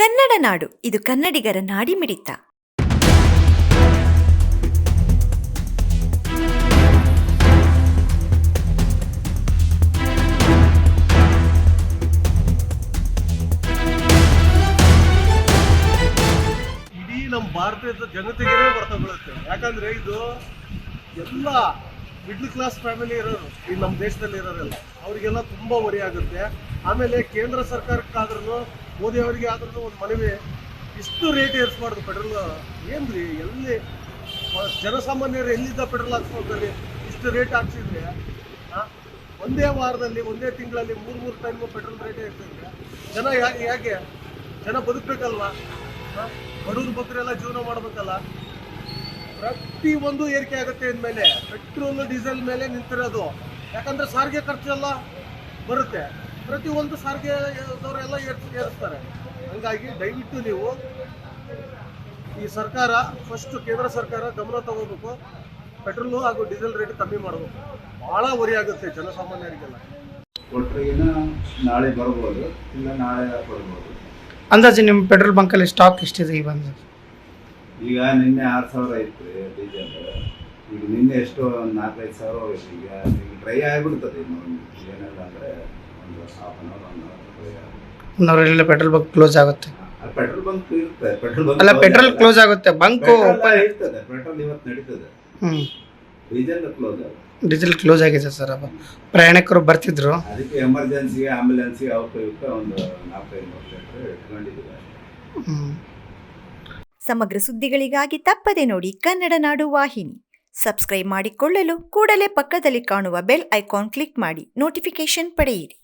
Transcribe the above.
ಕನ್ನಡ ನಾಡು, ಇದು ಕನ್ನಡಿಗರ ನಾಡಿಮಿಡಿತ. ಇಡೀ ನಮ್ಮ ಭಾರತದ ಜನತೆಗೆ ಬರ್ತಾ ಬೀಳುತ್ತೆ. ಯಾಕಂದ್ರೆ ಇದು ಎಲ್ಲ ಮಿಡ್ಲ್ ಕ್ಲಾಸ್ ಫ್ಯಾಮಿಲಿ ಇರೋರು ಈ ನಮ್ಮ ದೇಶದಲ್ಲಿ ಇರೋರೆಲ್ಲ ಅವರಿಗೆಲ್ಲ ತುಂಬಾ ಹೊರೆ ಆಗುತ್ತೆ. ಆಮೇಲೆ ಕೇಂದ್ರ ಸರ್ಕಾರಕ್ಕಾದ್ರೂ ಮೋದಿ ಅವರಿಗೆ ಆದ್ರೂ ಒಂದು ಮನವಿ, ಇಷ್ಟು ರೇಟ್ ಏರಿಸಬಾರ್ದು ಪೆಟ್ರೋಲ್. ಏನ್ರಿ, ಎಲ್ಲಿ ಜನಸಾಮಾನ್ಯರು ಎಲ್ಲಿದ್ದ ಪೆಟ್ರೋಲ್ ಹಾಕ್ಸ್ಕೊಳ್ತಾರೆ? ಇಷ್ಟು ರೇಟ್ ಹಾಕ್ಸಿದ್ರೆ ಒಂದೇ ವಾರದಲ್ಲಿ ಒಂದೇ ತಿಂಗಳಲ್ಲಿ ಮೂರು ಟೈಮ್ ಪೆಟ್ರೋಲ್ ರೇಟ್ ಇರ್ತದೆ. ಜನ ಯಾಕೆ ಜನ ಬದುಕಬೇಕಲ್ವಾ? ಬಡವ್ರ ಬಗ್ಗರೆಲ್ಲ ಜೀವನ ಮಾಡ್ಬೇಕಲ್ಲ. ಪ್ರತಿ ಒಂದು ಏರಿಕೆ ಆಗುತ್ತೆ ಅಂದಮೇಲೆ ಪೆಟ್ರೋಲ್ ಡೀಸೆಲ್ ಮೇಲೆ ನಿಂತಿರೋದು. ಯಾಕಂದ್ರೆ ಸಾರಿಗೆ ಖರ್ಚೆಲ್ಲ ಬರುತ್ತೆ, ಪ್ರತಿ ಒಂದು ಸಾರಿಗೆದವರೆಲ್ಲ ಏರಿಸ್ತಾರೆ. ಹಂಗಾಗಿ ದಯವಿಟ್ಟು ನೀವು ಈ ಸರ್ಕಾರ ಫಸ್ಟ್ ಕೇಂದ್ರ ಸರ್ಕಾರ ಗಮನ ತಗೋಬೇಕು. ಪೆಟ್ರೋಲು ಹಾಗೂ ಡೀಸೆಲ್ ರೇಟ್ ಕಮ್ಮಿ ಮಾಡಬೇಕು. ಬಹಳ ಹೊರೆ ಆಗುತ್ತೆ ಜನಸಾಮಾನ್ಯರಿಗೆಲ್ಲ. ಕೊಟ್ಟರಿಗಿನ ನಾಳೆ ಬರ್ಬೋದು, ಇಲ್ಲ ನಾಳೆ ಬರ್ಬೋದು. ಅಂದಾಜು ನಿಮ್ಮ ಪೆಟ್ರೋಲ್ ಬಂಕಲ್ಲಿ ಸ್ಟಾಕ್ ಎಷ್ಟಿದೆ ಈ ಬಂದು? ಈಗ ನಿನ್ನೆ 6,000 ಇತ್ತು ಡೀಸೆಲ್. ಈಗ ನಿನ್ನೆ ಎಷ್ಟು 4-5 ಸಾವಿರ ಹೋಯ್ತು. ಈಗ ಡ್ರೈ ಆಗಿಬಿಡ್ತದೆ. ಇನ್ನು ಏನೆಲ್ಲ ಅಂದರೆ ಒಂದು half an hour 1 hour dry ಆಗುತ್ತೆ. 1 ಅವರಲ್ಲಿ ಪೆಟ್ರೋಲ್ ಬಂಕ್ ಕ್ಲೋಸ್ ಆಗುತ್ತೆ. ಪೆಟ್ರೋಲ್ ಬಂಕ್ ಇರುತ್ತೆ, ಪೆಟ್ರೋಲ್ ಬಂಕ್ ಅಲ್ಲ, ಪೆಟ್ರೋಲ್ ಕ್ಲೋಸ್ ಆಗುತ್ತೆ, ಬಂಕ್ ಓಪನ್ ಇರ್ತದೆ. ಪೆಟ್ರೋಲ್ ಇವತ್ತು ನಡೀತದೆ, ಡೀಸೆಲ್ ಕ್ಲೋಸ್ ಆಗುತ್ತೆ. ಡೀಸೆಲ್ ಕ್ಲೋಸ್ ಆಗಿದೆ ಸರ್. ಪ್ರಯಾಣಿಕರು ಬರ್ತಿದ್ರು, ಅದಕ್ಕೆ ಎಮರ್ಜೆನ್ಸಿಗೆ ಆಂಬ್ಯುಲೆನ್ಸಿಗೆ ಅವಕ್ಕೆ ಇವಕ್ಕೆ ಒಂದು 4-5 ಲೀಟರ್ ಇಟ್ಕೊಂಡಿದ್ದೀವಿ. ಸಮಗ್ರ ಸುದ್ದಿಗಳಿಗಾಗಿ ತಪ್ಪದೆ ನೋಡಿ ಕನ್ನಡ ನಾಡು ವಾಹಿನಿ. ಸಬ್ಸ್ಕ್ರೈಬ್ ಮಾಡಿಕೊಳ್ಳಲು ಕೂಡಲೇ ಪಕ್ಕದಲ್ಲಿ ಕಾಣುವ ಬೆಲ್ ಐಕಾನ್ ಕ್ಲಿಕ್ ಮಾಡಿ ನೋಟಿಫಿಕೇಶನ್ ಪಡೆಯಿರಿ.